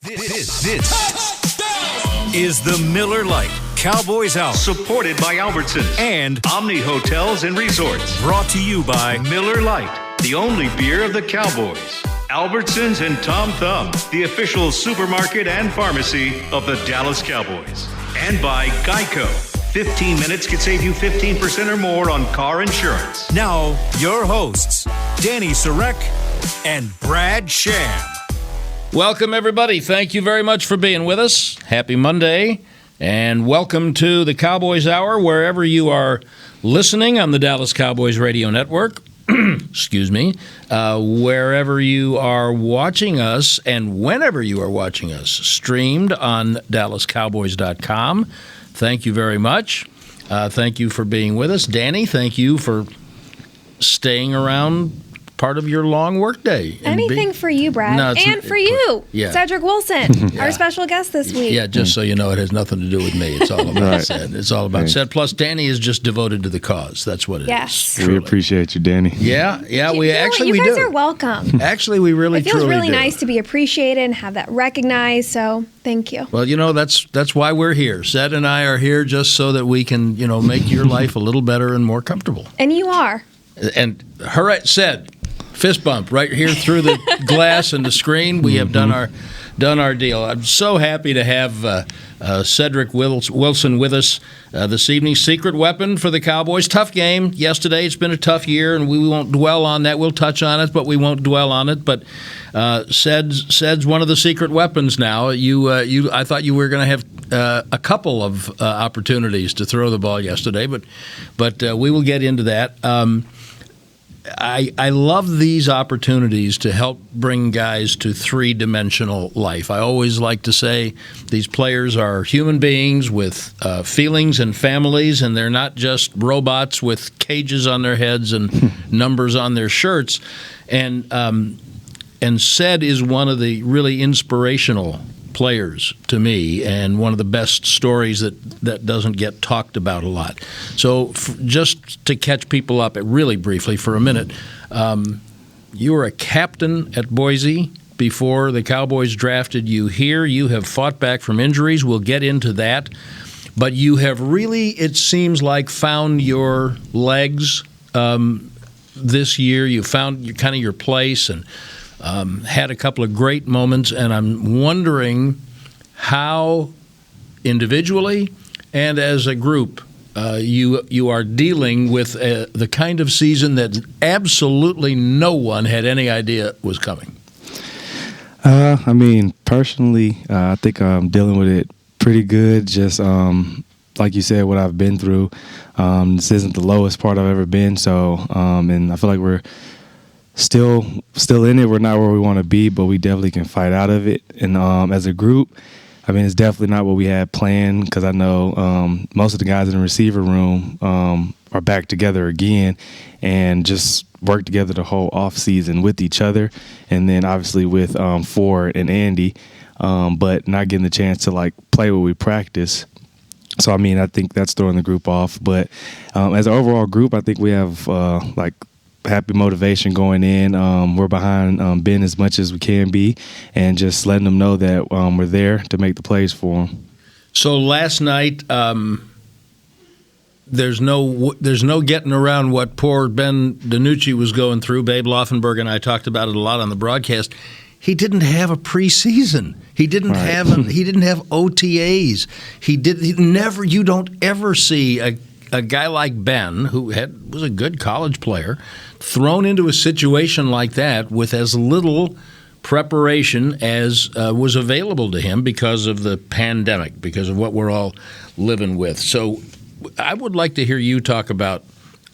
This is the Miller Lite Cowboys Hour, supported by Albertsons and Omni Hotels and Resorts. Brought to you by Miller Lite, the only beer of the Cowboys. Albertsons and Tom Thumb, the official supermarket and pharmacy of the Dallas Cowboys. And by Geico. 15 minutes could save you 15% or more on car insurance. Now, your hosts, Dani, Sureck, and Brad Sham. Welcome, everybody. Thank you very much for being with us. Happy Monday, and welcome to the Cowboys Hour, wherever you are listening on the Dallas Cowboys Radio Network. Excuse me. Wherever you are watching us and whenever you are watching us, streamed on DallasCowboys.com. Thank you very much. Thank you for being with us. Dani, thank you for staying around part of your long workday. Anything for you, Brad. No, and for you, yeah. Cedrick Wilson, our special guest this week. Yeah, just so you know, it has nothing to do with me. It's all about Ced. It's all about Ced. Plus, Dani is just devoted to the cause. That's what it is. We appreciate you, Dani. Yeah, we do. You guys are welcome. Actually, we really truly do. It feels really do. nice to be appreciated and have that recognized, so thank you. Well, that's why we're here. Ced and I are here just so that we can, make your life a little better and more comfortable. And you are. And Ced, fist bump right here through the glass and the screen. We have done our deal. I'm so happy to have Cedrick Wilson with us this evening. Secret weapon for the Cowboys. Tough game yesterday. It's been a tough year, and we won't dwell on that. We'll touch on it, but we won't dwell on it. But Ced's one of the secret weapons now. I thought you were going to have a couple of opportunities to throw the ball yesterday, but we will get into that. I love these opportunities to help bring guys to three-dimensional life. I always like to say these players are human beings with feelings and families, and they're not just robots with cages on their heads and numbers on their shirts. And Ced is one of the really inspirational players to me, and one of the best stories that doesn't get talked about a lot. So just to catch people up really briefly for a minute, you were a captain at Boise before the Cowboys drafted you here. You have fought back from injuries. We'll get into that. But you have really, it seems like, found your legs this year. You found kind of your place and had a couple of great moments, and I'm wondering how individually and as a group you are dealing with the kind of season that absolutely no one had any idea was coming. Personally, I think I'm dealing with it pretty good. Just like you said, what I've been through. This isn't the lowest part I've ever been, so and I feel like we're still in it. We're not where we want to be, but we definitely can fight out of it. And as a group, it's definitely not what we had planned, because I know most of the guys in the receiver room are back together again and just work together the whole off season with each other, and then obviously with Ford and Andy, but not getting the chance to play what we practice. So I think that's throwing the group off. But as an overall group, I think we have happy motivation going in. We're behind Ben as much as we can be, and just letting them know that we're there to make the plays for them. So last night, there's no getting around what poor Ben DiNucci was going through. Babe Laufenberg and I talked about it a lot on the broadcast. He didn't have a preseason. He didn't have OTAs. You don't ever see a guy like Ben, who was a good college player, thrown into a situation like that with as little preparation as was available to him because of the pandemic, because of what we're all living with. So I would like to hear you talk about,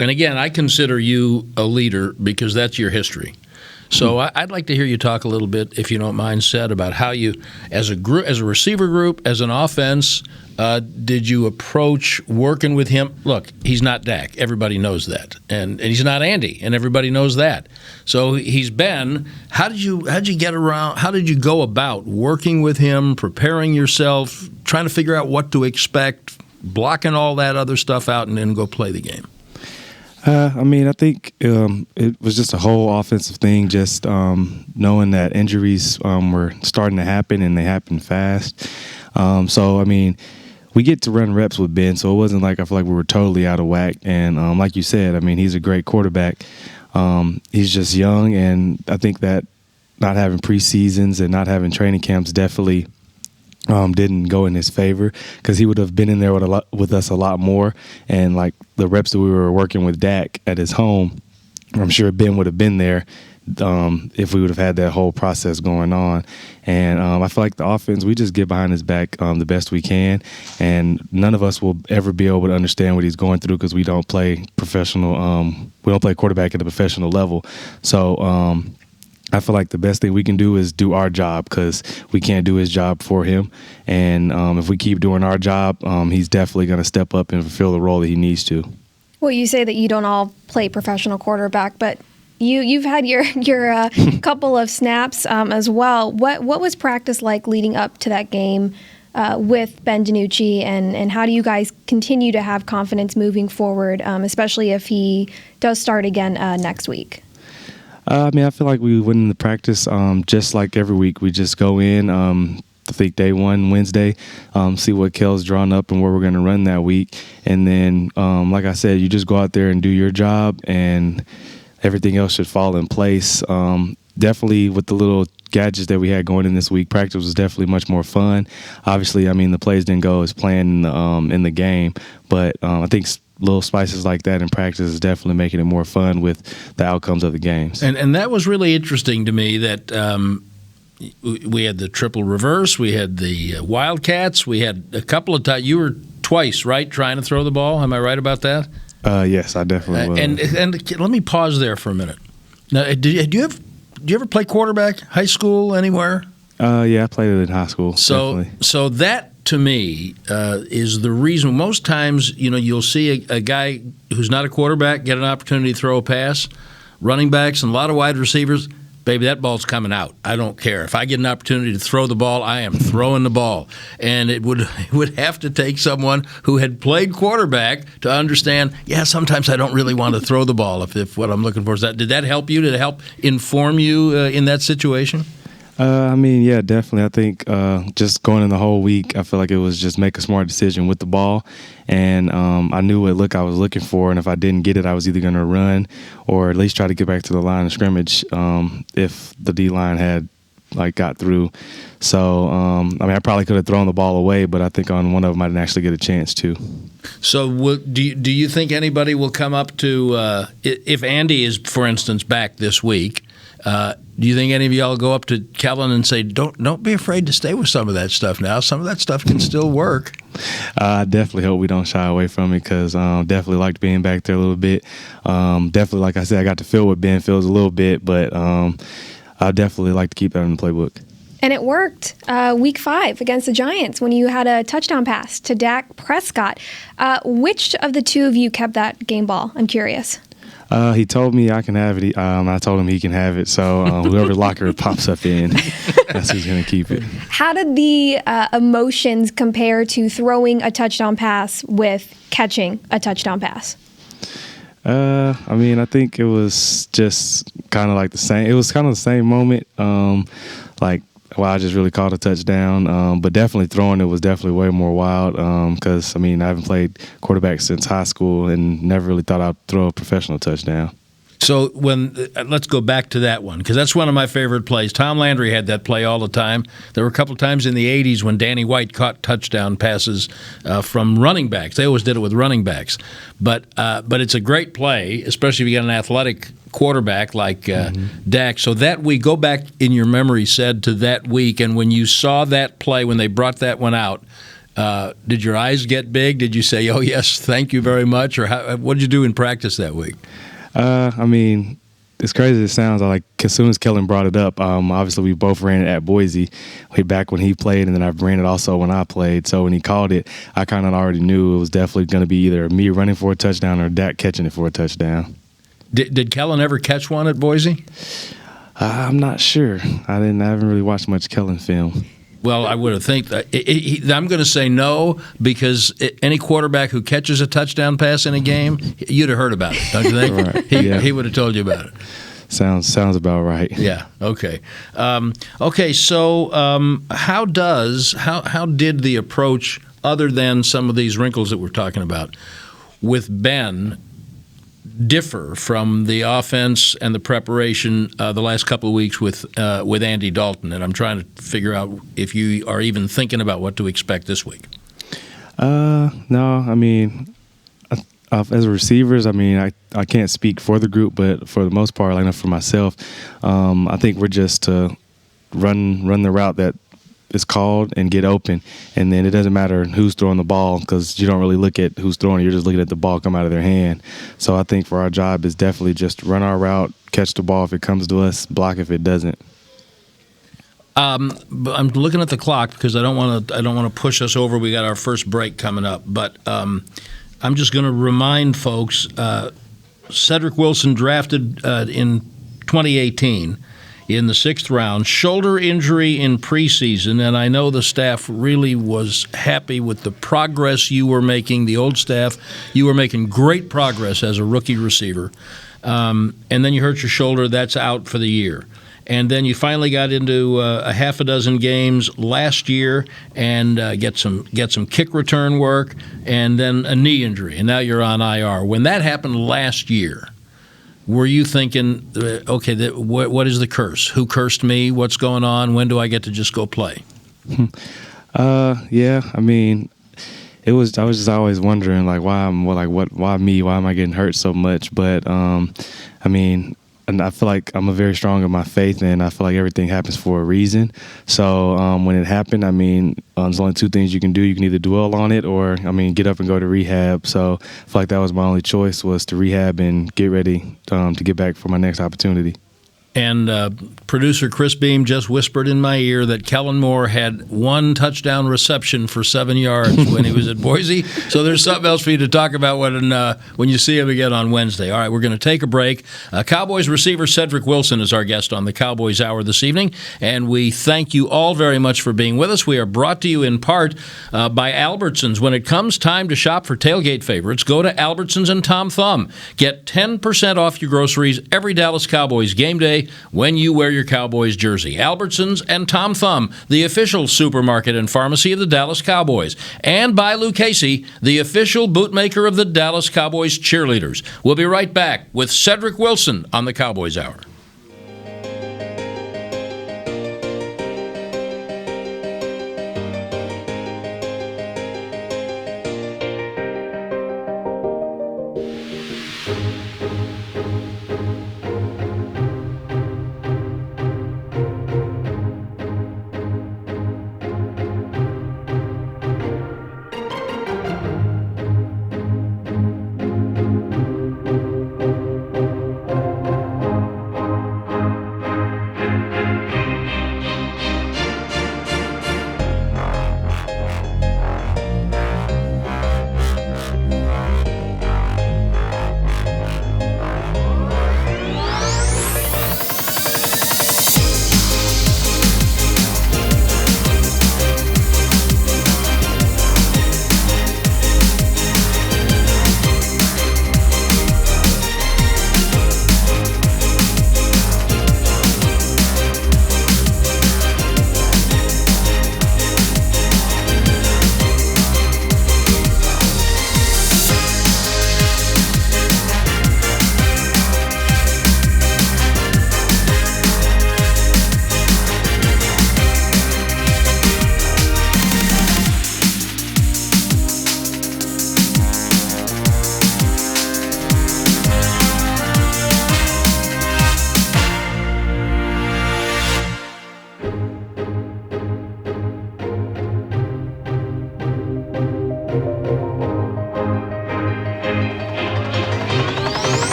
and again, I consider you a leader because that's your history. So I'd like to hear you talk a little bit, if you don't mind, Ced, about how you, as a group, as a receiver group, as an offense, did you approach working with him? Look, he's not Dak. Everybody knows that. And he's not Andy, and everybody knows that. So he's Ben. How did you get around? How did you go about working with him, preparing yourself, trying to figure out what to expect, blocking all that other stuff out, and then go play the game? I think it was just a whole offensive thing, just knowing that injuries were starting to happen and they happened fast. We get to run reps with Ben, so it wasn't like I feel like we were totally out of whack. And like you said, he's a great quarterback. He's just young, and I think that not having preseasons and not having training camps definitely didn't go in his favor, because he would have been in there with us a lot more. And like the reps that we were working with Dak at his home, I'm sure Ben would have been there if we would have had that whole process going on. And I feel like the offense, we just get behind his back the best we can, and none of us will ever be able to understand what he's going through because we don't play professional. We don't play quarterback at a professional level. So I feel like the best thing we can do is do our job, because we can't do his job for him. And if we keep doing our job, he's definitely going to step up and fulfill the role that he needs to. Well, you say that you don't all play professional quarterback, but you've had your couple of snaps as well. What was practice like leading up to that game with Ben DiNucci, and how do you guys continue to have confidence moving forward, especially if he does start again next week? I feel like we went into practice just like every week. We just go in, I think day one, Wednesday, see what Kel's drawn up and where we're going to run that week. And then, like I said, you just go out there and do your job, and everything else should fall in place. Definitely with the little gadgets that we had going in this week, practice was definitely much more fun. Obviously, the plays didn't go as planned in the game, but I think little spices like that in practice is definitely making it more fun with the outcomes of the games. And that was really interesting to me that we had the triple reverse, we had the Wildcats, we had a couple of times. You were twice, right, trying to throw the ball? Am I right about that? Yes, I definitely was. And let me pause there for a minute. Now, did you ever play quarterback, high school, anywhere? Yeah, I played it in high school. So that, to me, is the reason. Most times, you'll see a guy who's not a quarterback get an opportunity to throw a pass. Running backs and a lot of wide receivers, baby, that ball's coming out. I don't care. If I get an opportunity to throw the ball, I am throwing the ball. And it would have to take someone who had played quarterback to understand, sometimes I don't really want to throw the ball if what I'm looking for is that. Did that help you? Did it help inform you in that situation? Yeah, definitely. I think just going in the whole week, I feel like it was just make a smart decision with the ball. And I knew what look I was looking for, and if I didn't get it, I was either going to run or at least try to get back to the line of scrimmage if the D-line had got through. So, I probably could have thrown the ball away, but I think on one of them I didn't actually get a chance to. So do you think anybody will come up to if Andy is, for instance, back this week, do you think any of y'all go up to Kellen and say, don't be afraid to stay with some of that stuff now? Some of that stuff can still work. I definitely hope we don't shy away from it, because definitely liked being back there a little bit. Definitely, like I said, I got to feel what Ben feels a little bit, but I definitely like to keep that in the playbook. And it worked week 5 against the Giants when you had a touchdown pass to Dak Prescott. Which of the two of you kept that game ball? I'm curious. He told me I can have it. I told him he can have it. So whoever locker it pops up in, that's who's going to keep it. How did the emotions compare to throwing a touchdown pass with catching a touchdown pass? I think it was just kind of like the same. It was kind of the same moment. I just really caught a touchdown. But definitely throwing it was definitely way more wild because, I haven't played quarterback since high school and never really thought I'd throw a professional touchdown. So let's go back to that one, because that's one of my favorite plays. Tom Landry had that play all the time. There were a couple of times in the 80s when Danny White caught touchdown passes from running backs. They always did it with running backs. But it's a great play, especially if you got an athletic quarterback like Dak. So that week, go back in your memory, said, to that week, and when you saw that play, when they brought that one out, did your eyes get big? Did you say, oh, yes, thank you very much? Or what did you do in practice that week? As crazy as it sounds, as soon as Kellen brought it up, obviously we both ran it at Boise way back when he played, and then I ran it also when I played. So when he called it, I kind of already knew it was definitely going to be either me running for a touchdown or Dak catching it for a touchdown. Did Kellen ever catch one at Boise? I'm not sure. I haven't really watched much Kellen film. Well, I would have think that. I'm going to say no because any quarterback who catches a touchdown pass in a game, you'd have heard about it, don't you think? Right. He would have told you about it. Sounds about right. Yeah. Okay. So how did the approach, other than some of these wrinkles that we're talking about, with Ben differ from the offense and the preparation the last couple of weeks with Andy Dalton? And I'm trying to figure out if you are even thinking about what to expect this week. No, I mean, as receivers, I mean, I can't speak for the group, but for the most part, like for myself, I think we're just to run the route that is called and get open, and then it doesn't matter who's throwing the ball because you don't really look at who's throwing it. You're just looking at the ball come out of their hand. So I think for our job is definitely just run our route, catch the ball if it comes to us, block if it doesn't. But I'm looking at the clock because I don't want to push us over. We got our first break coming up, but I'm just going to remind folks: Cedrick Wilson drafted in 2018 in the 6th round, shoulder injury in preseason, and I know the staff really was happy with the progress you were making. The old staff, you were making great progress as a rookie receiver, and then you hurt your shoulder. That's out for the year. And then you finally got into a half a dozen games last year and get some kick return work, and then a knee injury, and now you're on IR. When that happened last year, were you thinking, okay, what is the curse? Who cursed me? What's going on? When do I get to just go play? Yeah, I mean, I was just always wondering why me? Why am I getting hurt so much? But I mean, and I feel like I'm very strong in my faith, and I feel like everything happens for a reason. So when it happened, I mean, there's only two things you can do. You can either dwell on it or, get up and go to rehab. So I feel like that was my only choice, was to rehab and get ready to get back for my next opportunity. And producer Chris Beam just whispered in my ear that Kellen Moore had 1 touchdown reception for 7 yards when he was at Boise. So there's something else for you to talk about when you see him again on Wednesday. All right, we're going to take a break. Cowboys receiver Cedrick Wilson is our guest on the Cowboys Hour this evening, and we thank you all very much for being with us. We are brought to you in part by Albertsons. When it comes time to shop for tailgate favorites, go to Albertsons and Tom Thumb. Get 10% off your groceries every Dallas Cowboys game day when you wear your Cowboys jersey. Albertsons and Tom Thumb, the official supermarket and pharmacy of the Dallas Cowboys. And by Lou Casey, the official bootmaker of the Dallas Cowboys cheerleaders. We'll be right back with Cedrick Wilson on the Cowboys Hour.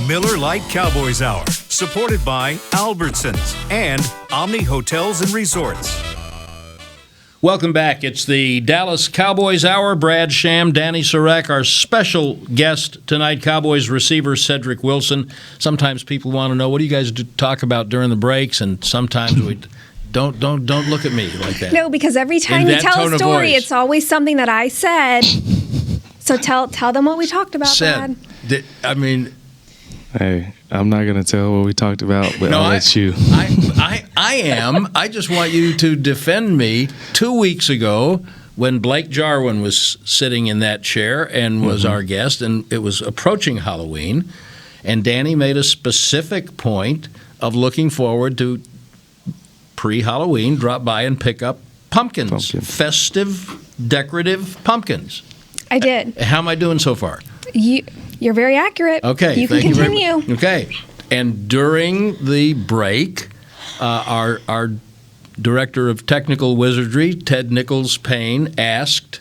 Miller Lite Cowboys Hour, supported by Albertsons and Omni Hotels and Resorts. Welcome back. It's the Dallas Cowboys Hour. Brad Sham, Dani Sureck, our special guest tonight, Cowboys receiver Cedrick Wilson. Sometimes people want to know, what do you guys talk about during the breaks? And sometimes we don't look at me like that. No, because every time you tell a story, it's always something that I said. So tell them what we talked about, Brad. Hey, I'm not going to tell what we talked about, but I'll let you. I am. I just want you to defend me. 2 weeks ago, when Blake Jarwin was sitting in that chair and was our guest, and it was approaching Halloween, and Dani made a specific point of looking forward to pre-Halloween, drop by and pick up pumpkins. Festive, decorative pumpkins. I did. How am I doing so far? You're very accurate. Okay. You can continue. Okay. And during the break, our director of technical wizardry, Ted Nichols-Payne, asked,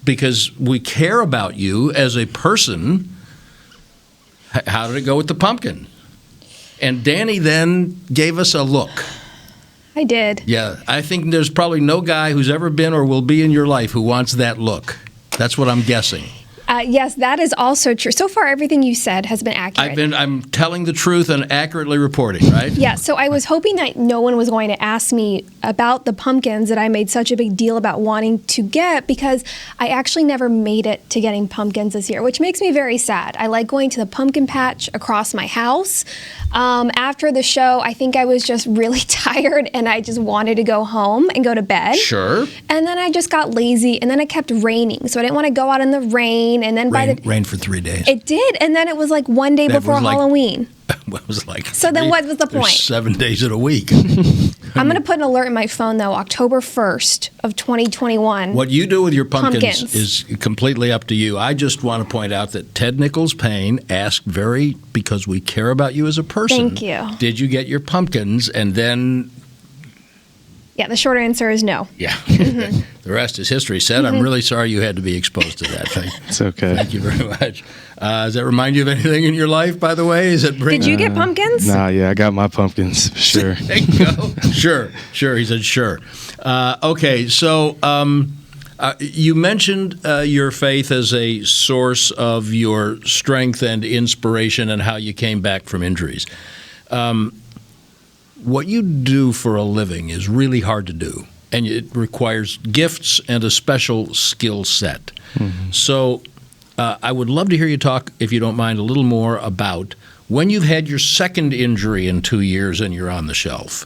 because we care about you as a person, how did it go with the pumpkin? And Dani then gave us a look. I did. Yeah. I think there's probably no guy who's ever been or will be in your life who wants that look. That's what I'm guessing. Yes, that is also true. So far, everything you said has been accurate. I'm telling the truth and accurately reporting, right? Yeah, so I was hoping that no one was going to ask me about the pumpkins that I made such a big deal about wanting to get, because I actually never made it to getting pumpkins this year, which makes me very sad. I like going to the pumpkin patch across my house. After the show, I think I was just really tired and I just wanted to go home and go to bed. Sure. And then I just got lazy, and then it kept raining, so I didn't want to go out in the rain. And then rained for 3 days. It did, and then it was like one day before Halloween. It was like so. Then what was the point? 7 days in a week. I'm going to put an alert in my phone though. October 1st of 2021. What you do with your pumpkins is completely up to you. I just want to point out that Ted Nichols-Payne asked because we care about you as a person. Thank you. Did you get your pumpkins? And then. Yeah, the short answer is no. Yeah. The rest is history. Said, I'm really sorry you had to be exposed to that. It's okay. Thank you very much. Does that remind you of anything in your life, by the way? Did you get pumpkins? Nah, yeah, I got my pumpkins, for sure. There you go. Sure. He said sure. Okay, so you mentioned your faith as a source of your strength and inspiration and how you came back from injuries. What you do for a living is really hard to do, and it requires gifts and a special skill set. So I would love to hear you talk, if you don't mind, a little more about when you've had your second injury in 2 years and you're on the shelf.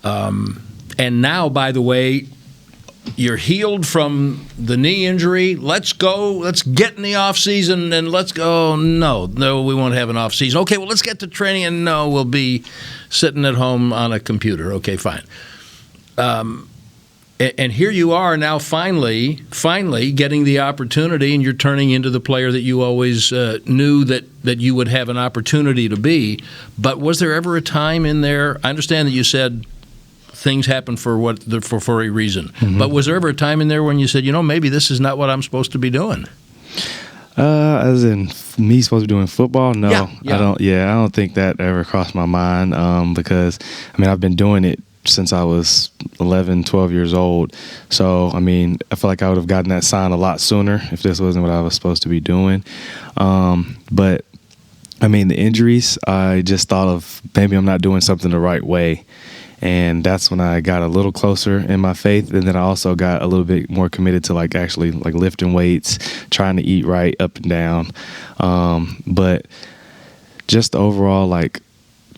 And now, by the way, you're healed from the knee injury. Let's go. Let's get in the off season and let's go. No, we won't have an off season. Okay, well, let's get to training, and no, we'll be sitting at home on a computer. Okay, fine. And here you are now, finally getting the opportunity, and you're turning into the player that you always knew that you would have an opportunity to be. But was there ever a time in there? I understand that you said things happen for a reason. But was there ever a time in there when you said, maybe this is not what I'm supposed to be doing? As in me supposed to be doing football? No, yeah. I don't think that ever crossed my mind, because I've been doing it since I was 11, 12 years old. So, I feel like I would have gotten that sign a lot sooner if this wasn't what I was supposed to be doing. But the injuries, I just thought of maybe I'm not doing something the right way. And that's when I got a little closer in my faith. And then I also got a little bit more committed to actually lifting weights, trying to eat right up and down. But just overall,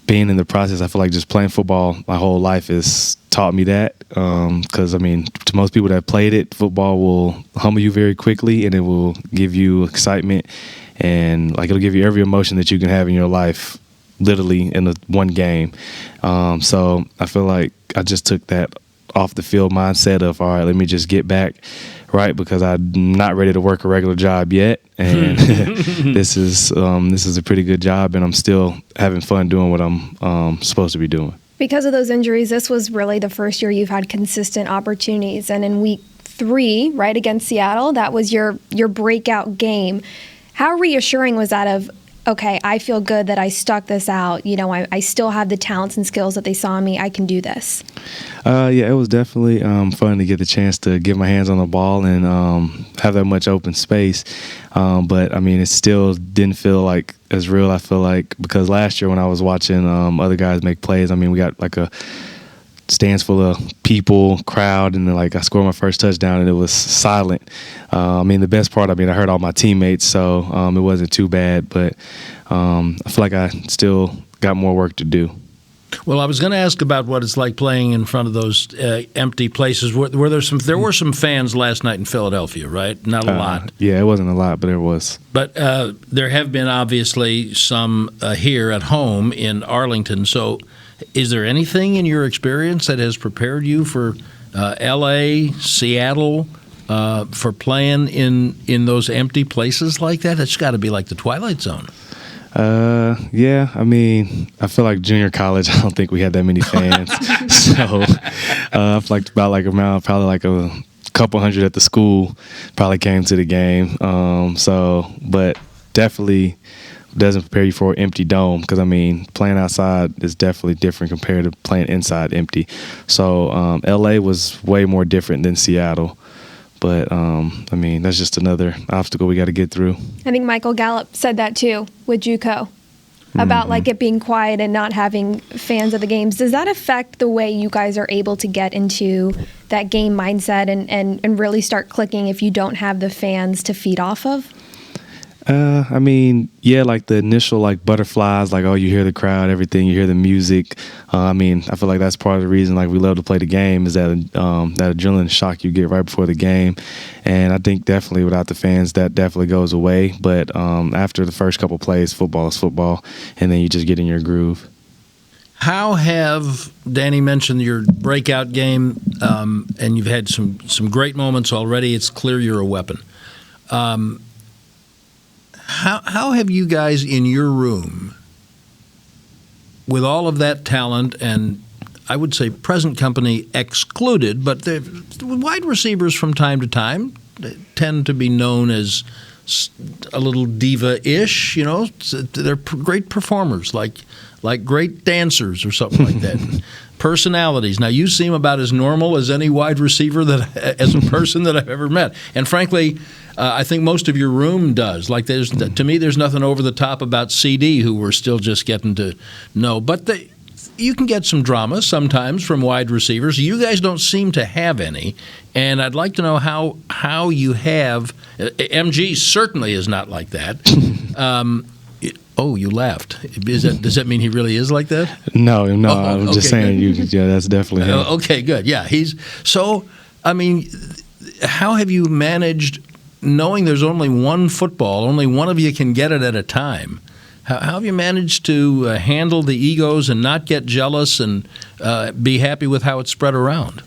being in the process, I feel like just playing football my whole life has taught me that. Because, to most people that have played it, football will humble you very quickly, and it will give you excitement. And, it'll give you every emotion that you can have in your life, literally in one game. So I feel like I just took that off the field mindset of, all right, let me just get back right, because I'm not ready to work a regular job yet, and this is a pretty good job, and I'm still having fun doing what I'm supposed to be doing. Because of those injuries, this was really the first year you've had consistent opportunities, and in week 3, right, against Seattle, that was your breakout game. How reassuring was that of okay, I feel good that I stuck this out. You know, I still have the talents and skills that they saw in me. I can do this. Yeah, it was definitely fun to get the chance to get my hands on the ball and have that much open space. But, I mean, it still didn't feel like as real, I feel like, because last year when I was watching other guys make plays, I mean, we got like a stands full of people, crowd, and then, like, I scored my first touchdown and it was silent. I mean, the best part, I mean, I heard all my teammates, so it wasn't too bad, but I feel like I still got more work to do. Well, I was going to ask about what it's like playing in front of those empty places. There were some fans last night in Philadelphia, right? Not a lot. Yeah, it wasn't a lot, but there was. But there have been obviously some here at home in Arlington. So is there anything in your experience that has prepared you for L.A., Seattle, for playing in those empty places like that? It's got to be like the Twilight Zone. Yeah, I mean, I feel like junior college, I don't think we had that many fans. So I feel like probably like a couple hundred at the school probably came to the game. But definitely doesn't prepare you for an empty dome because, I mean, playing outside is definitely different compared to playing inside empty. So L.A. was way more different than Seattle. But, I mean, that's just another obstacle we got to get through. I think Michael Gallup said that too with JUCO about like it being quiet and not having fans at the games. Does that affect the way you guys are able to get into that game mindset and really start clicking if you don't have the fans to feed off of? I mean, yeah, like the initial like butterflies, like, oh, you hear the crowd, everything, you hear the music. I mean, I feel like that's part of the reason like we love to play the game is that that adrenaline shock you get right before the game. And I think definitely without the fans, that definitely goes away. But after the first couple plays, football is football, and then you just get in your groove. How have Dani mentioned your breakout game, and you've had some great moments already. It's clear you're a weapon. How have you guys in your room, with all of that talent and I would say present company excluded, but the wide receivers from time to time tend to be known as a little diva-ish, you know. They're great performers, like great dancers or something like that. Personalities. Now, you seem about as normal as any wide receiver as a person that I've ever met. And frankly, I think most of your room does. Like, to me, there's nothing over the top about CD, who we're still just getting to know. But you can get some drama sometimes from wide receivers. You guys don't seem to have any. And I'd like to know how you have. MG certainly is not like that. Oh, you laughed. Does that mean he really is like that? No. I'm just saying. Yeah, that's definitely him. Okay, good. Yeah, I mean, how have you managed, knowing there's only one football, only one of you can get it at a time? How have you managed to handle the egos and not get jealous and be happy with how it's spread around?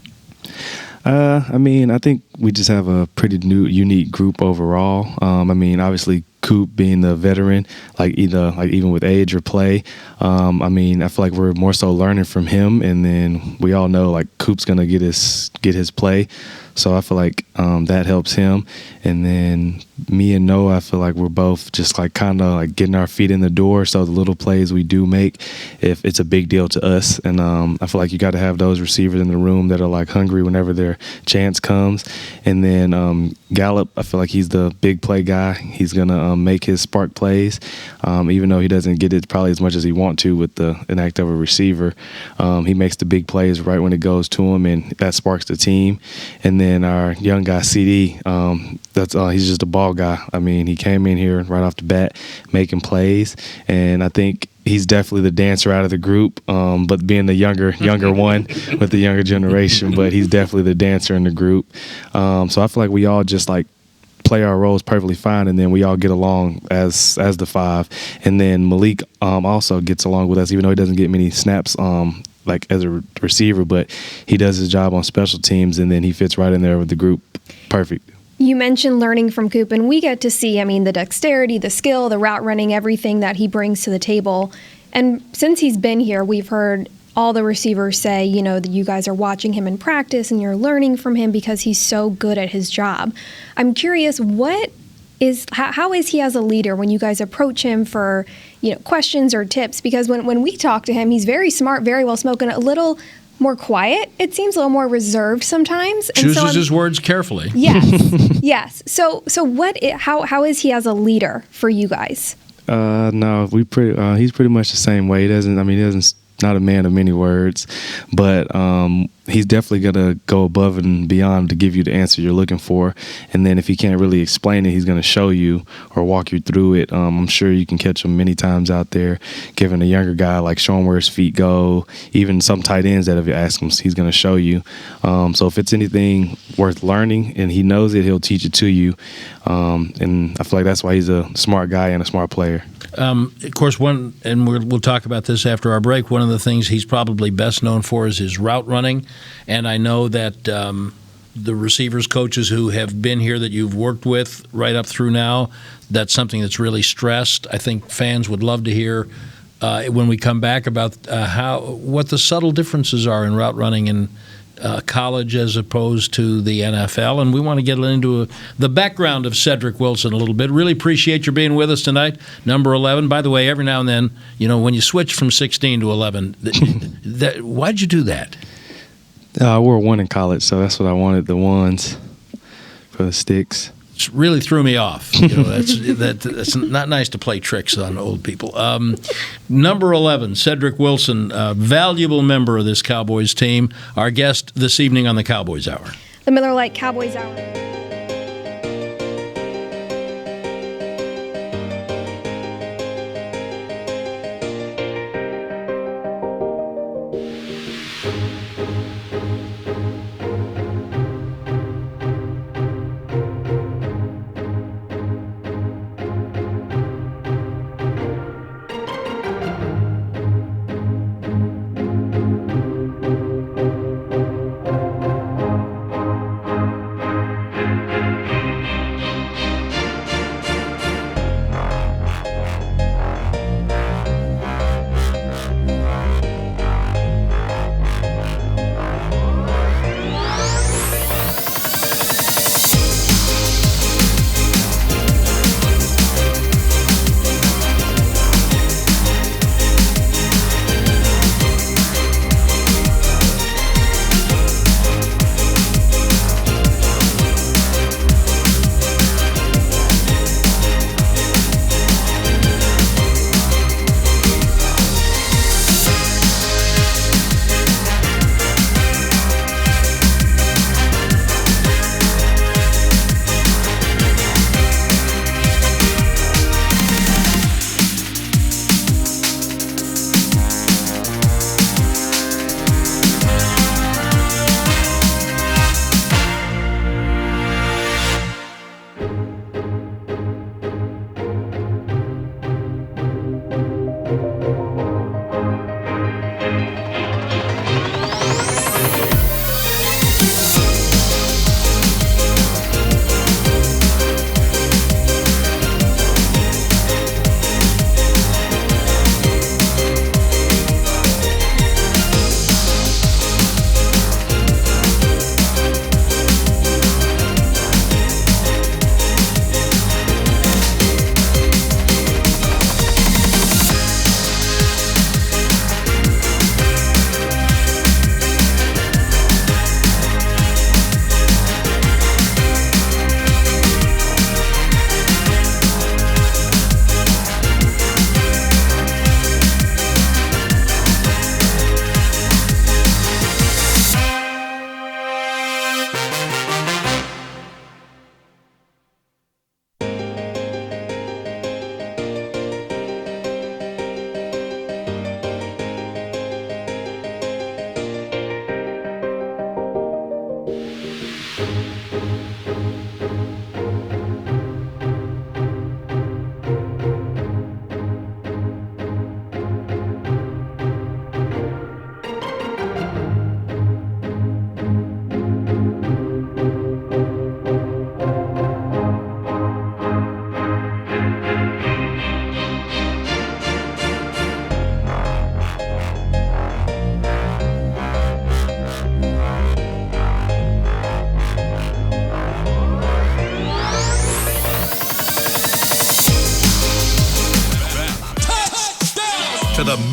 I mean, I think we just have a pretty unique group overall. I mean, obviously, Coop being the veteran, even with age or play. I mean, I feel like we're more so learning from him, and then we all know like Coop's gonna get his play. So I feel like that helps him. And then me and Noah, I feel like we're both just like kind of like getting our feet in the door. So the little plays we do make, if it's a big deal to us. And I feel like you got to have those receivers in the room that are like hungry whenever their chance comes. And then Gallup, I feel like he's the big play guy. He's going to make his spark plays, even though he doesn't get it probably as much as he want to with an act of a receiver. He makes the big plays right when it goes to him, and that sparks the team. And then our young guy, CD, he's just a ball guy. I mean, he came in here right off the bat making plays, and I think he's definitely the dancer out of the group, but being the younger one with the younger generation, but he's definitely the dancer in the group. So I feel like we all just like play our roles perfectly fine, and then we all get along as the five. And then Malik also gets along with us, even though he doesn't get many snaps like as a receiver, but he does his job on special teams, and then he fits right in there with the group. Perfect. You mentioned learning from Coop, and we get to see, the dexterity, the skill, the route running, everything that he brings to the table. And since he's been here, we've heard all the receivers say, that you guys are watching him in practice and you're learning from him because he's so good at his job. I'm curious, what how is he as a leader when you guys approach him for questions or tips? Because when we talk to him, he's very smart, very well spoken, a little more quiet. It seems a little more reserved sometimes. Chooses his words carefully. Yes, yes. So how is he as a leader for you guys? No, he's pretty much the same way. He doesn't. Not a man of many words, but he's definitely going to go above and beyond to give you the answer you're looking for. And then if he can't really explain it, he's going to show you or walk you through it. I'm sure you can catch him many times out there, giving a younger guy, like showing where his feet go, even some tight ends that if you ask him, he's going to show you. So if it's anything worth learning and he knows it, he'll teach it to you. And I feel like that's why he's a smart guy and a smart player. Of course, we'll talk about this after our break, one of the things he's probably best known for is his route running. And I know that the receivers coaches who have been here that you've worked with right up through now, that's something that's really stressed. I think fans would love to hear when we come back about what the subtle differences are in route running in college as opposed to the NFL, and we want to get into the background of Cedrick Wilson a little bit. Really appreciate your being with us tonight. Number 11. By the way, every now and then, when you switch from 16 to 11, why'd you do that? I wore 1 in college, so that's what I wanted, the ones for the sticks. It really threw me off. That's not nice to play tricks on old people. Number 11, Cedrick Wilson, a valuable member of this Cowboys team, our guest this evening on the Cowboys Hour. The Miller Lite Cowboys Hour.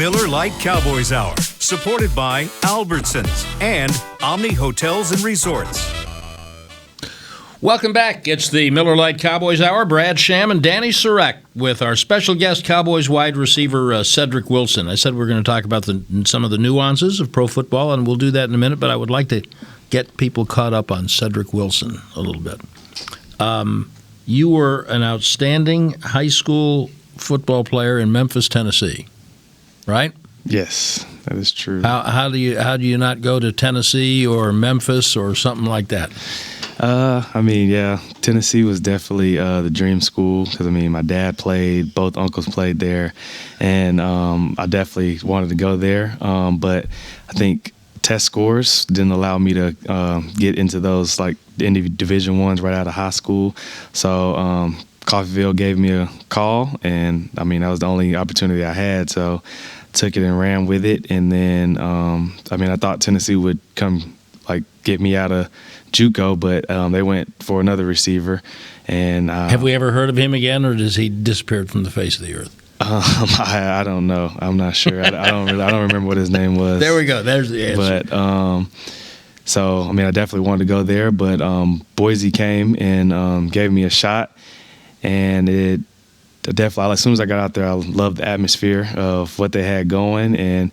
Miller Lite Cowboys Hour, supported by Albertsons and Omni Hotels and Resorts. Welcome back. It's the Miller Lite Cowboys Hour. Brad Sham and Dani Sureck with our special guest, Cowboys wide receiver Cedrick Wilson. I said we're going to talk about some of the nuances of pro football, and we'll do that in a minute, but I would like to get people caught up on Cedrick Wilson a little bit. You were an outstanding high school football player in Memphis, Tennessee, right? Yes, that is true. How do you not go to Tennessee or Memphis or something like that? Tennessee was definitely the dream school because, my dad played, both uncles played there, and I definitely wanted to go there. But I think test scores didn't allow me to get into those, like, Division I's right out of high school. So Coffeyville gave me a call, and, that was the only opportunity I had, so took it and ran with it. And then, I thought Tennessee would come, get me out of JUCO, but they went for another receiver. And have we ever heard of him again, or does he disappeared from the face of the earth? I don't know. I'm not sure. I don't remember what his name was. There we go. There's the answer. But I definitely wanted to go there. But Boise came and gave me a shot, and it definitely. As soon as I got out there, I loved the atmosphere of what they had going, and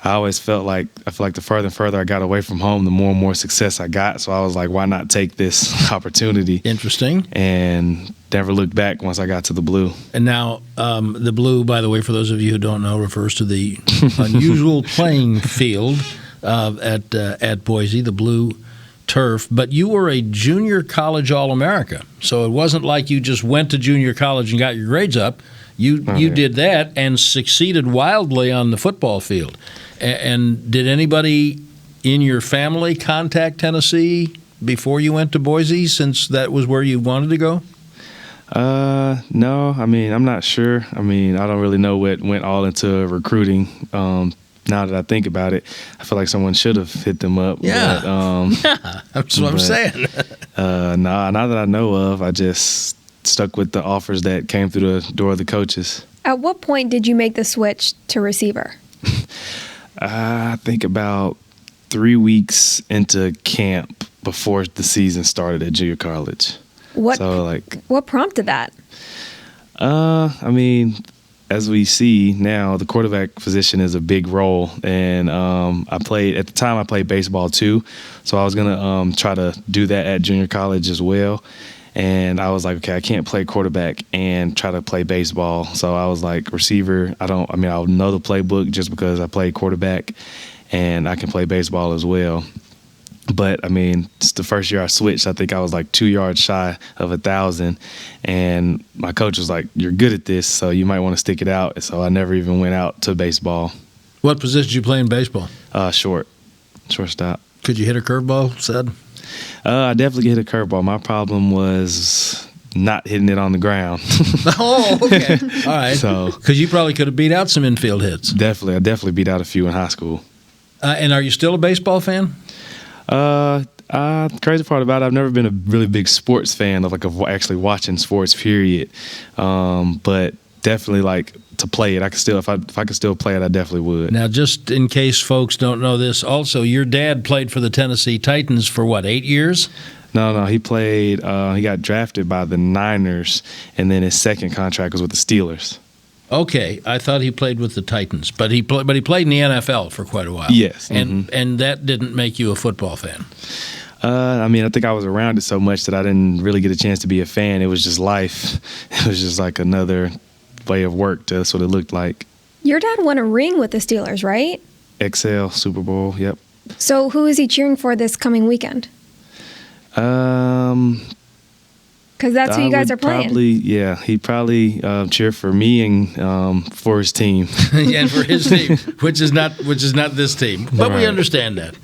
I always felt like the further and further I got away from home, the more and more success I got. So I was like, why not take this opportunity? Interesting. And never looked back once I got to the blue. And now the blue, by the way, for those of you who don't know, refers to the unusual playing field at Boise, the blue turf. But you were a junior college All-America. So it wasn't like you just went to junior college and got your grades up. You did that and succeeded wildly on the football field. And did anybody in your family contact Tennessee before you went to Boise, since that was where you wanted to go? No. I'm not sure. I don't really know what went all into recruiting. Now that I think about it, I feel like someone should have hit them up. Yeah. But, that's what I'm saying. Not that I know of. I just stuck with the offers that came through the door of the coaches. At what point did you make the switch to receiver? I think about 3 weeks into camp before the season started at junior college. What prompted that? As we see now, the quarterback position is a big role, and I played baseball too, so I was gonna try to do that at junior college as well. And I was like, okay, I can't play quarterback and try to play baseball. So I was like, receiver, I'll know the playbook just because I played quarterback, and I can play baseball as well. But, it's the first year I switched. I think I was like 2 yards shy of 1,000. And my coach was like, you're good at this, so you might want to stick it out. So I never even went out to baseball. What position did you play in baseball? Shortstop. Could you hit a curveball, Ced? I definitely hit a curveball. My problem was not hitting it on the ground. Oh, okay. All right. So, because you probably could have beat out some infield hits. Definitely. I definitely beat out a few in high school. And are you still a baseball fan? Crazy part about it, I've never been a really big sports fan of actually watching sports, period. But definitely to play it. If I could still play it, I definitely would. Now, just in case folks don't know this, also your dad played for the Tennessee Titans for 8 years? No, he played. He got drafted by the Niners, and then his second contract was with the Steelers. Okay, I thought he played with the Titans, but he played in the NFL for quite a while. Yes, and that didn't make you a football fan. I think I was around it so much that I didn't really get a chance to be a fan. It was just life. It was just like another way of work. That's what it looked like. Your dad won a ring with the Steelers, right? XL Super Bowl. Yep. So who is he cheering for this coming weekend? Because that's who you guys are playing. He'd probably cheer for me and for his team. And for his team, which is not this team. But right. We understand that.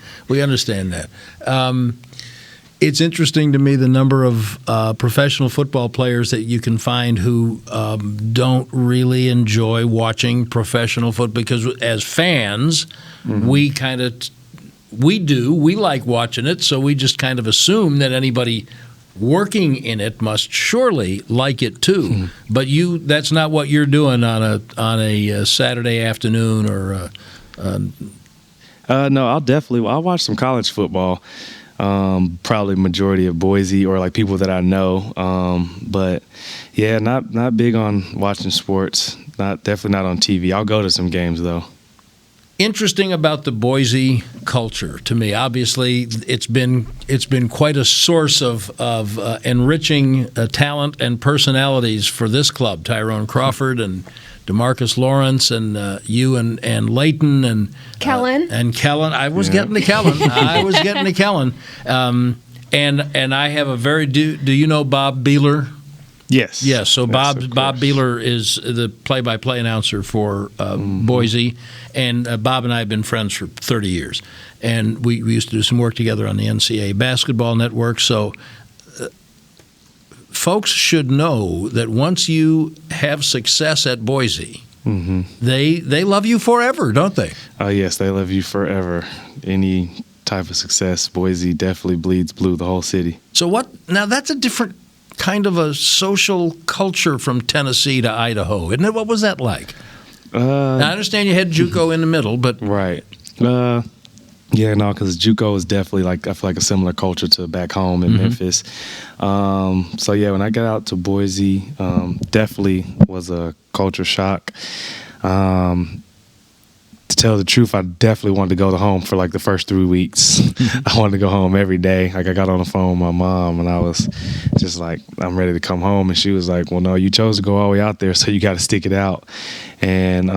It's interesting to me the number of professional football players that you can find who don't really enjoy watching professional football, because as fans, we like watching it, so we just kind of assume that anybody working in it must surely like it too. But that's not what you're doing on a Saturday afternoon or. No, I'll watch some college football. Probably majority of Boise or like people that I know. But yeah, not big on watching sports. Definitely not on TV. I'll go to some games though. Interesting about the Boise culture to me. Obviously, it's been quite a source of enriching talent and personalities for this club. Tyrone Crawford and DeMarcus Lawrence and you and Leighton and Kellen. I was getting to Kellen. And I have a very do you know Bob Beeler? Yes. Yes. So Bob Beeler is the play-by-play announcer for Boise, and Bob and I have been friends for 30 years. And we used to do some work together on the NCAA basketball network. So folks should know that once you have success at Boise, they love you forever, don't they? Oh, yes, they love you forever. Any type of success, Boise definitely bleeds blue, the whole city. So now that's a different kind of a social culture from Tennessee to Idaho, isn't it? What was that like? Now, I understand you had JUCO in the middle, but right. Yeah, no, because JUCO is definitely I feel like a similar culture to back home in Memphis. So yeah, when I got out to Boise, definitely was a culture shock. To tell the truth, I definitely wanted to go home for like the first 3 weeks. I wanted to go home every day. Like I got on the phone with my mom and I was just like, I'm ready to come home. And she was like, well, no, you chose to go all the way out there, so you got to stick it out. And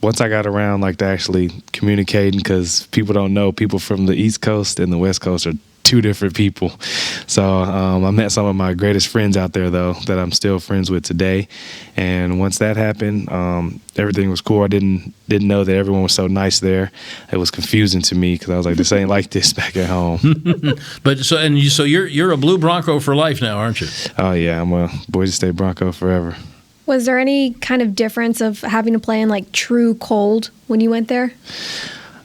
once I got around like to actually communicating, because people don't know, people from the East Coast and the West Coast are two different people. So I met some of my greatest friends out there, though, that I'm still friends with today. And once that happened, everything was cool. I didn't know that everyone was so nice there. It was confusing to me because I was like, this ain't like this back at home. So you're a Blue Bronco for life now, aren't you? Oh yeah, I'm a Boise State Bronco forever. Was there any kind of difference of having to play in like true cold when you went there?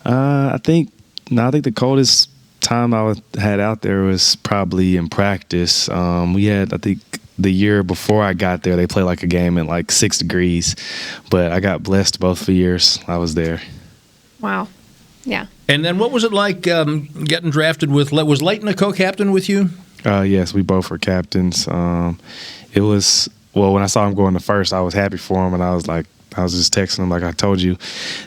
I think the coldest time I had out there was probably in practice. We had, I think, the year before I got there, they played like a game at like 6 degrees, but I got blessed both the years I was there. Wow. Yeah. And then what was it like getting drafted with, was Leighton a co-captain with you? Yes, we both were captains. It was, well, when I saw him going to first, I was happy for him, and I was just texting him like, I told you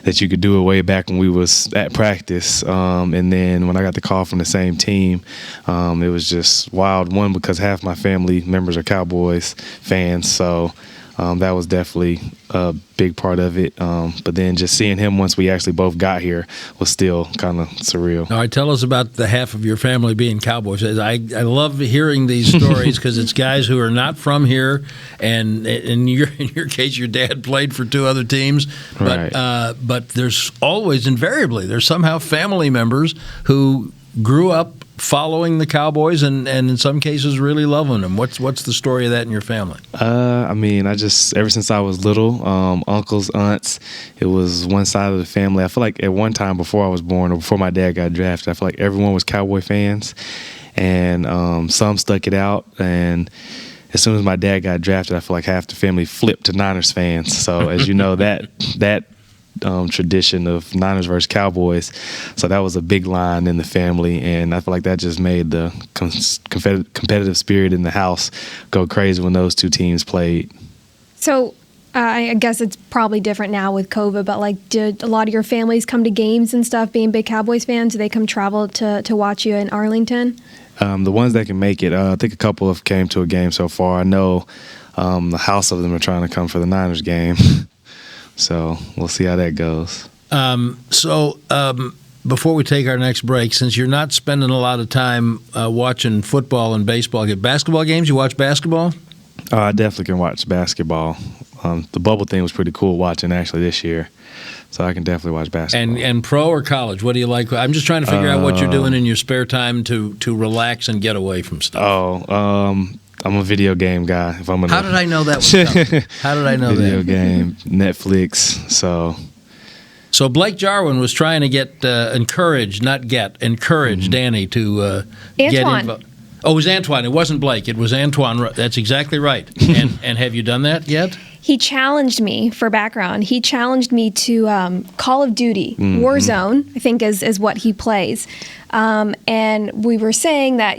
that you could do it way back when we was at practice. And then when I got the call from the same team, it was just wild. One, because half my family members are Cowboys fans, so that was definitely a big part of it. But then just seeing him once we actually both got here was still kind of surreal. All right, tell us about the half of your family being Cowboys. I love hearing these stories because it's guys who are not from here, and in your case, your dad played for 2 other teams. But right. But there's always, invariably, there's somehow family members who grew up following the Cowboys and in some cases really loving them. What's the story of that in your family? I mean, ever since I was little, uncles, aunts, it was one side of the family. I feel like at one time before I was born or before my dad got drafted, I feel like everyone was Cowboy fans, and some stuck it out. And as soon as my dad got drafted, I feel like half the family flipped to Niners fans. So as you know, that tradition of Niners versus Cowboys. So that was a big line in the family, and I feel like that just made the competitive spirit in the house go crazy when those two teams played. So I guess it's probably different now with COVID, but like, did a lot of your families come to games and stuff being big Cowboys fans? Do they come travel to watch you in Arlington? The ones that can make it, I think a couple have came to a game so far. I know the house of them are trying to come for the Niners game. So we'll see how that goes. Before we take our next break, since you're not spending a lot of time watching football and baseball, get basketball games, you watch basketball? I definitely can watch basketball. The bubble thing was pretty cool watching actually this year. So I can definitely watch basketball. And pro or college? What do you like? I'm just trying to figure out what you're doing in your spare time to relax and get away from stuff. I'm a video game guy. How did I know that was coming? How did I know video that? Video game, Netflix, So Blake Jarwin was trying to encourage Dani to get involved. Oh, it was Antoine. It wasn't Blake. It was Antoine. That's exactly right. And have you done that yet? He challenged me, for background, he challenged me to Call of Duty. Warzone, I think, is what he plays. And we were saying that,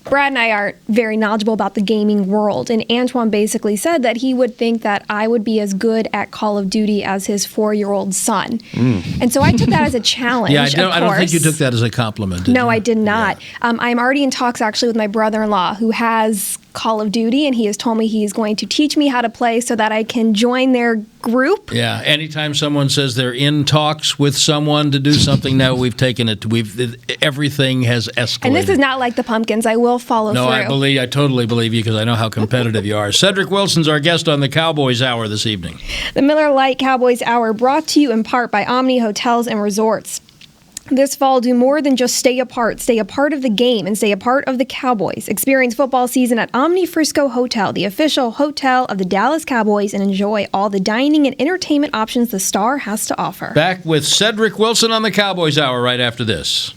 Brad and I aren't very knowledgeable about the gaming world. And Antoine basically said that he would think that I would be as good at Call of Duty as his 4-year-old son. And so I took that as a challenge. Yeah, I don't think you took that as a compliment. No, I did not. Yeah. I'm already in talks, actually, with my brother-in-law, who has Call of Duty, and he has told me he's going to teach me how to play so that I can join their group. Yeah, anytime someone says they're in talks with someone to do something, now we've taken it. Everything has escalated. And this is not like the pumpkins. I will follow through. No, I totally believe you because I know how competitive you are. Cedrick Wilson's our guest on the Cowboys Hour this evening. The Miller Lite Cowboys Hour brought to you in part by Omni Hotels and Resorts. This fall, do more than just stay a part of the game, and stay a part of the Cowboys. Experience football season at Omni Frisco Hotel, the official hotel of the Dallas Cowboys, and enjoy all the dining and entertainment options the Star has to offer. Back with Cedrick Wilson on the Cowboys Hour right after this.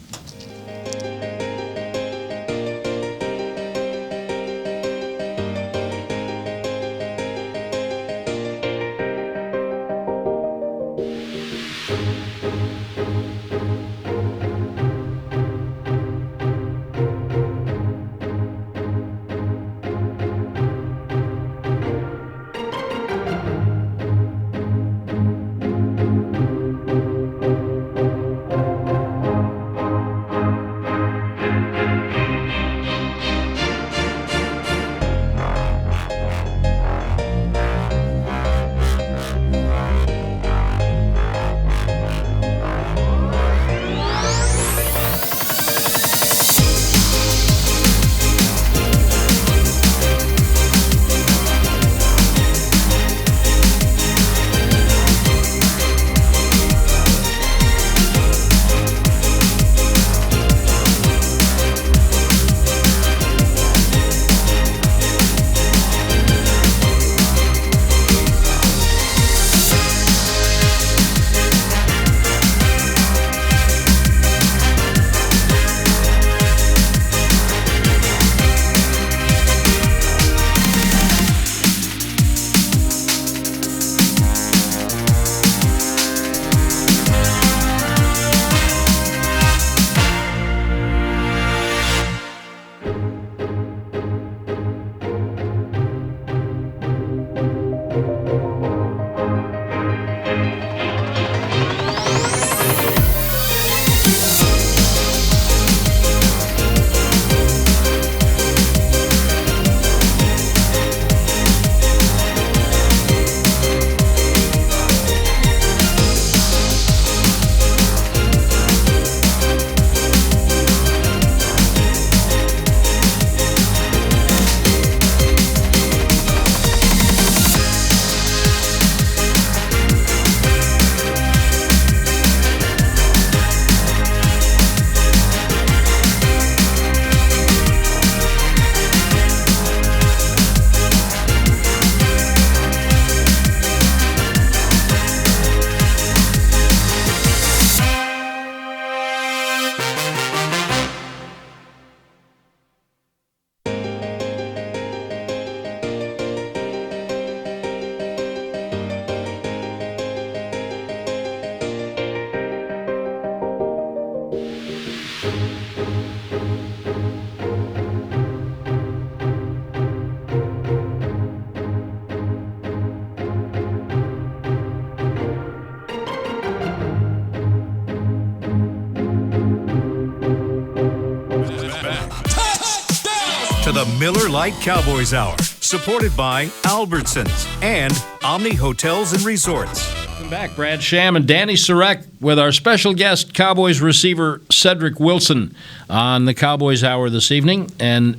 To the Miller Lite Cowboys Hour, supported by Albertsons and Omni Hotels and Resorts. Welcome back, Brad Sham and Dani Sureck with our special guest, Cowboys receiver Cedrick Wilson, on the Cowboys Hour this evening. And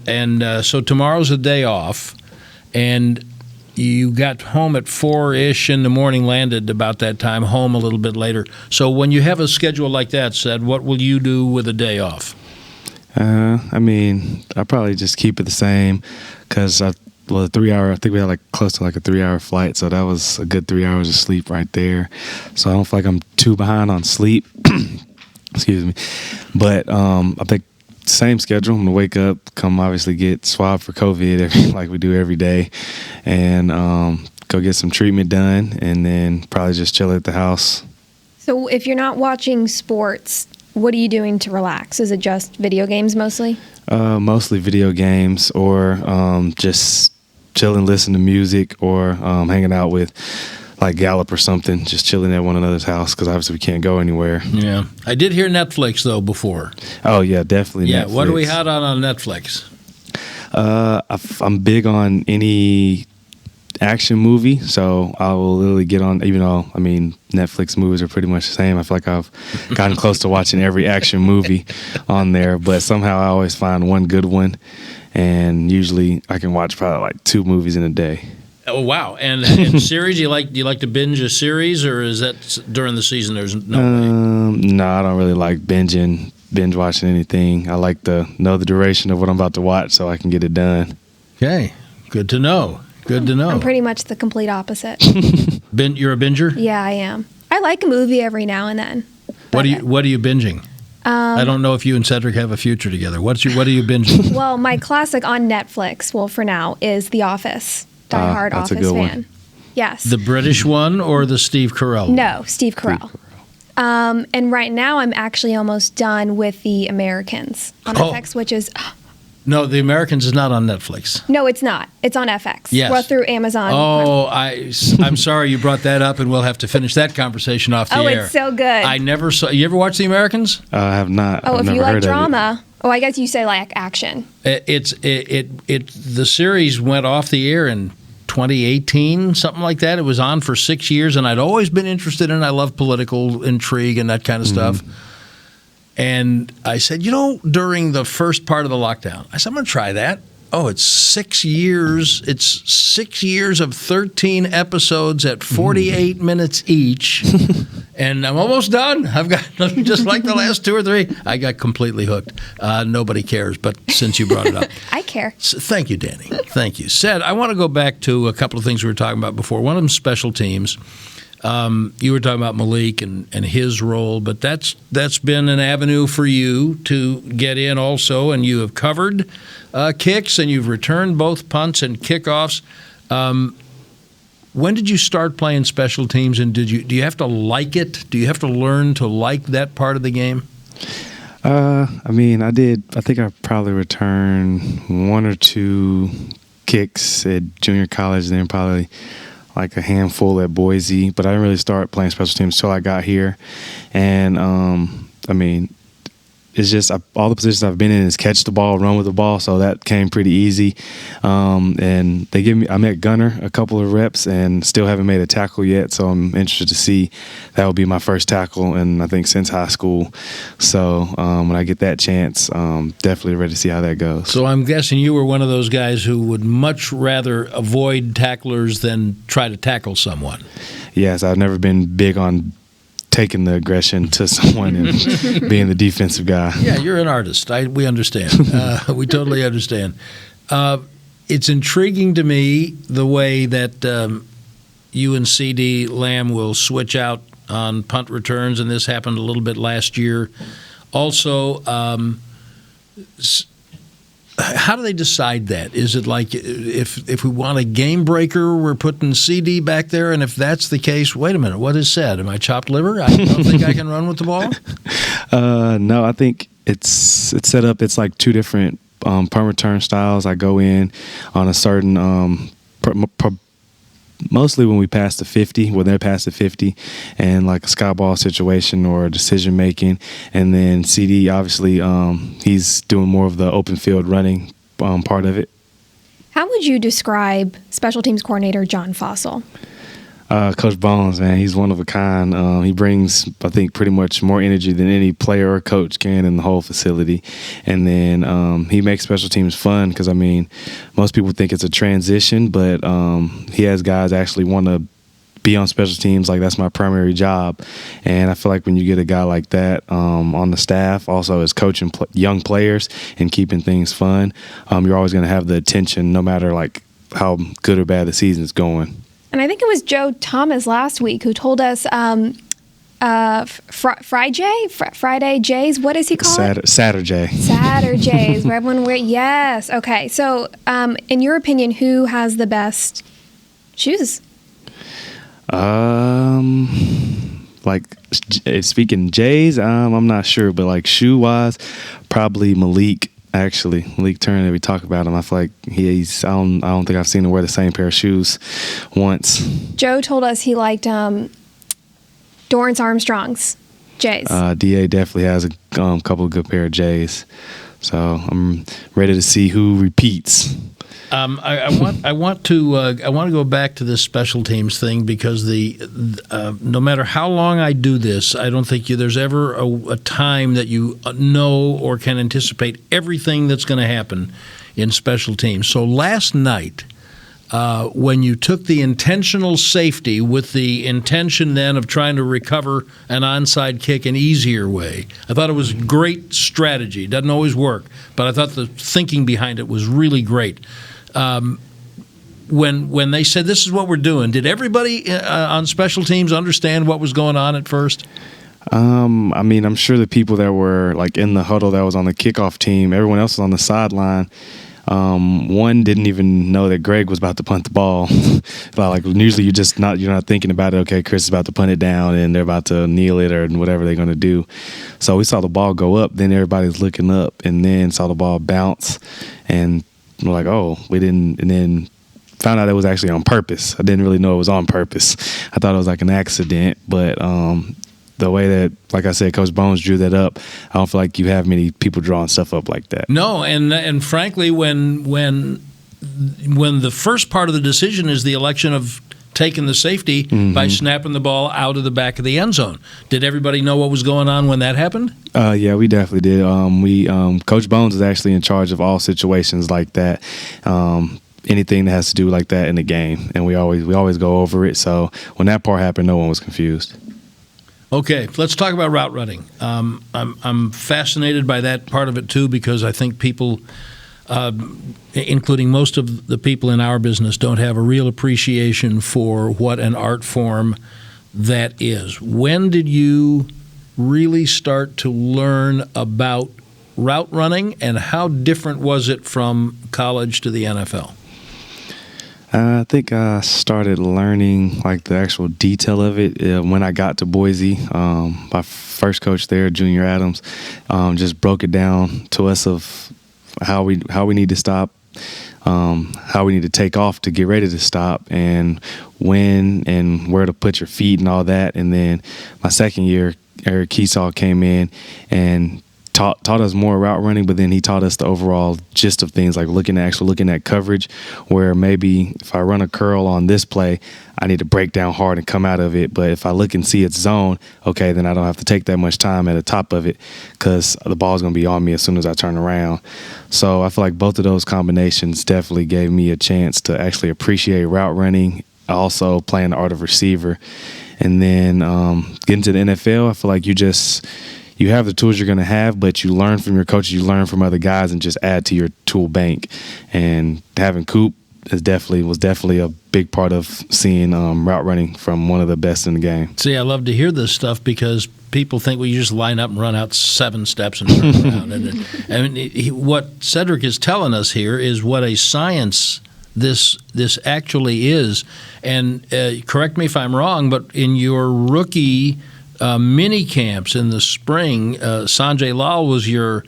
so tomorrow's a day off, and you got home at 4-ish in the morning, landed about that time, home a little bit later. So when you have a schedule like that, Ced, what will you do with a day off? I probably just keep it the same because the 3 hour, I think we had close to a 3 hour flight, so that was a good 3 hours of sleep right there. So I don't feel like I'm too behind on sleep. Excuse me. But I think same schedule. I'm going to wake up, come obviously get swabbed for COVID like we do every day, and go get some treatment done, and then probably just chill at the house. So if you're not watching sports, what are you doing to relax? Is it just video games mostly? Mostly video games, or just chilling, listening to music, or hanging out with like Gallup or something, just chilling at one another's house because obviously we can't go anywhere. Yeah. I did hear Netflix, though, before. Oh, yeah, definitely Yeah, Netflix. what are we hot on Netflix? I'm big on any action movie, so I will literally get on, even though, I mean, Netflix movies are pretty much the same. I feel like I've gotten close to watching every action movie on there, but somehow I always find one good one, and usually I can watch probably like 2 movies in a day. Oh, wow. And series, do you like to binge a series, or is that during the season there's no way? No, I don't really like binge watching anything. I like to know the duration of what I'm about to watch so I can get it done. Okay. Good to know. Good to know. I'm pretty much the complete opposite. You're a binger? Yeah, I am. I like a movie every now and then. What are you binging? I don't know if you and Cedrick have a future together. What are you binging? Well, my classic on Netflix, well, for now, is The Office. Die-hard that's a Office good fan. one. Yes. The British one or the Steve Carell? No, Steve Carell. And right now, I'm actually almost done with The Americans on FX, which is... No, The Americans is not on Netflix. No, it's not. It's on FX. Yes. Well, through Amazon. Oh, I'm sorry you brought that up, and we'll have to finish that conversation off the air. Oh, it's so good. I never saw. You ever watch The Americans? I have not. Oh, I've if never you like heard of drama. Oh, I guess you say like action. The series went off the air in 2018, something like that. It was on for 6 years, and I'd always been interested in it. I love political intrigue and that kind of stuff. And I said, during the first part of the lockdown, I said, I'm going to try that. Oh, it's 6 years. It's 6 years of 13 episodes at 48 minutes each. And I'm almost done. I've got just like the last 2 or 3. I got completely hooked. Nobody cares, but since you brought it up. I care. So, thank you, Dani. Thank you. Sed, I want to go back to a couple of things we were talking about before. One of them, special teams. You were talking about Malik and his role, but that's been an avenue for you to get in also, and you have covered kicks, and you've returned both punts and kickoffs. When did you start playing special teams, and do you have to like it? Do you have to learn to like that part of the game? I mean, I did. I think I probably returned 1 or 2 kicks at junior college, then probably like a handful at Boise, but I didn't really start playing special teams until I got here. And I mean, it's just all the positions I've been in is catch the ball, run with the ball, so that came pretty easy. And I'm at gunner a couple of reps and still haven't made a tackle yet, so I'm interested to see. That will be my first tackle, and I think since high school. So when I get that chance, definitely ready to see how that goes. So I'm guessing you were one of those guys who would much rather avoid tacklers than try to tackle someone. Yes, I've never been big on taking the aggression to someone and being the defensive guy. Yeah, you're an artist. We understand. We totally understand. It's intriguing to me the way that you and CD Lamb will switch out on punt returns, and this happened a little bit last year. Also, how do they decide that? Is it like if we want a game breaker, we're putting CD back there, and if that's the case, wait a minute, what is said? Am I chopped liver? I don't think I can run with the ball? No, I think it's set up. It's like 2 different punt return styles. I go in on a certain mostly when we pass the 50, when they're past the 50, and like a sky ball situation or decision making. And then CD, obviously, he's doing more of the open field running part of it. How would you describe special teams coordinator John Fossil? Coach Bones, man, he's one of a kind. He brings, I think, pretty much more energy than any player or coach can in the whole facility. And then he makes special teams fun because, I mean, most people think it's a transition, but he has guys actually want to be on special teams like that's my primary job. And I feel like when you get a guy like that on the staff, also as coaching young players and keeping things fun, you're always going to have the attention no matter like how good or bad the season's going. And I think it was Joe Thomas last week who told us Friday Jays. What does he call it? Saturday. Saturdays. Where everyone wear. Yes. Okay. So, in your opinion, who has the best shoes? Like speaking Jays, I'm not sure, but like shoe wise, probably Malik. Actually, Malik Turner. We talk about him. I feel like he's. I don't think I've seen him wear the same pair of shoes once. Joe told us he liked Dorrance Armstrong's Jays. Da definitely has a couple of good pair of Jays. So I'm ready to see who repeats. I want to go back to this special teams thing because no matter how long I do this, I don't think there's ever a time that you know or can anticipate everything that's going to happen in special teams. So last night, when you took the intentional safety with the intention then of trying to recover an onside kick an easier way, I thought it was great strategy. It doesn't always work, but I thought the thinking behind it was really great. When they said this is what we're doing, did everybody on special teams understand what was going on at first? I mean, I'm sure the people that were like in the huddle that was on the kickoff team, everyone else was on the sideline. One didn't even know that Greg was about to punt the ball. Like usually you're not thinking about it. Okay, Chris is about to punt it down and they're about to kneel it or whatever they're going to do. So we saw the ball go up. Then everybody's looking up and then saw the ball bounce and we're like, oh, we didn't, and then found out it was actually on purpose. I didn't really know it was on purpose. I thought it was like an accident, but the way that, like I said, Coach Bones drew that up, I don't feel like you have many people drawing stuff up like that. No, and frankly, when the first part of the decision is the election of taking the safety by snapping the ball out of the back of the end zone. Did everybody know what was going on when that happened? Yeah, we definitely did. Coach Bones is actually in charge of all situations like that. Anything that has to do like that in the game, and we always go over it. So when that part happened, no one was confused. Okay, let's talk about route running. I'm fascinated by that part of it too because I think people, including most of the people in our business, don't have a real appreciation for what an art form that is. When did you really start to learn about route running, and how different was it from college to the NFL? I think I started learning like the actual detail of it when I got to Boise. My first coach there, Junior Adams, just broke it down to us of how we need to stop, how we need to take off to get ready to stop, and when and where to put your feet and all that. And then my second year, Eric Keesaw came in and taught us more route running, but then he taught us the overall gist of things, like looking at coverage, where maybe if I run a curl on this play, I need to break down hard and come out of it. But if I look and see its zone, okay, then I don't have to take that much time at the top of it because the ball's going to be on me as soon as I turn around. So I feel like both of those combinations definitely gave me a chance to actually appreciate route running, also playing the art of receiver. And then getting to the NFL, I feel like you have the tools you're going to have, but you learn from your coaches, you learn from other guys, and just add to your tool bank. And having Coop was definitely a big part of seeing route running from one of the best in the game. See, I love to hear this stuff because people think, well, you just line up and run out 7 steps and turn around. And what Cedrick is telling us here is what a science this actually is. And correct me if I'm wrong, but in your rookie mini camps in the spring, Sanjay Lal was your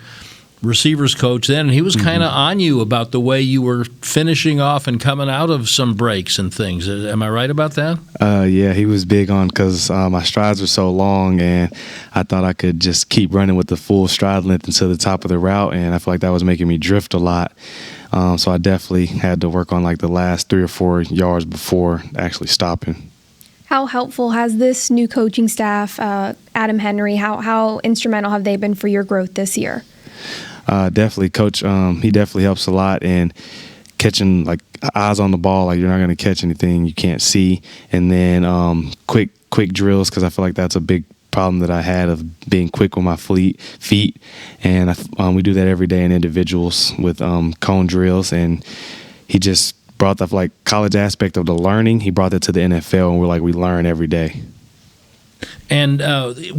receivers coach then, and he was kind of on you about the way you were finishing off and coming out of some breaks and things. Am I right about that? Yeah, he was big on because my strides were so long, and I thought I could just keep running with the full stride length into the top of the route, and I feel like that was making me drift a lot. So I definitely had to work on like the last 3 or 4 yards before actually stopping. How helpful has this new coaching staff, Adam Henry, how instrumental have they been for your growth this year? Definitely, Coach. He definitely helps a lot in catching like eyes on the ball. Like you're not going to catch anything you can't see, and then quick drills, because I feel like that's a big problem that I had of being quick with my feet, and we do that every day in individuals with cone drills, and he just brought the college aspect of the learning. He brought that to the NFL, and we learn every day. And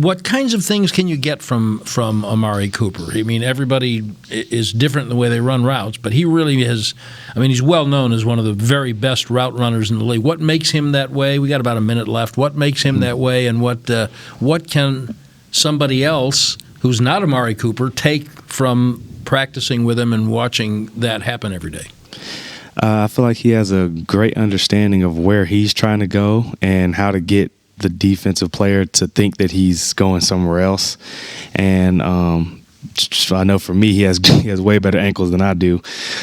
what kinds of things can you get from Amari Cooper? I mean, everybody is different in the way they run routes, but he really is. I mean, he's well known as one of the very best route runners in the league. What makes him that way? We got about a minute left. What makes him that way, and what can somebody else who's not Amari Cooper take from practicing with him and watching that happen every day? I feel like he has a great understanding of where he's trying to go and how to get the defensive player to think that he's going somewhere else. And I know for me, he has way better ankles than I do.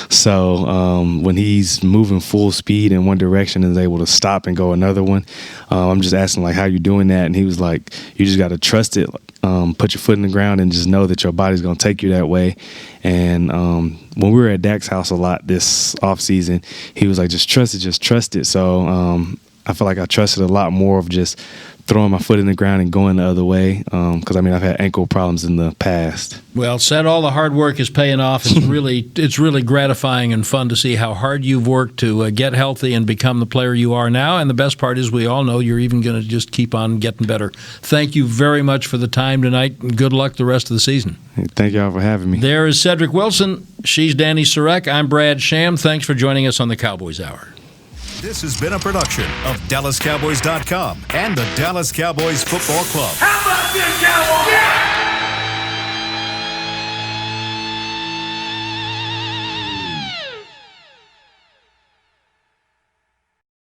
So when he's moving full speed in one direction and is able to stop and go another one, I'm just asking, like, how you doing that? And he was like, you just got to trust it. Put your foot in the ground and just know that your body's going to take you that way. And when we were at Dak's house a lot this offseason, he was like, just trust it. So I feel like I trusted a lot more of just throwing my foot in the ground and going the other way, because I've had ankle problems in the past. Well said. All the hard work is paying off. It's really gratifying and fun to see how hard you've worked to get healthy and become the player you are now. And the best part is we all know you're even going to just keep on getting better. Thank you very much for the time tonight, and good luck the rest of the season. Hey, thank y'all for having me. There is Cedrick Wilson. She's Dani Sureck. I'm Brad Sham. Thanks for joining us on the Cowboys Hour. This has been a production of DallasCowboys.com and the Dallas Cowboys Football Club. How about this, Cowboys?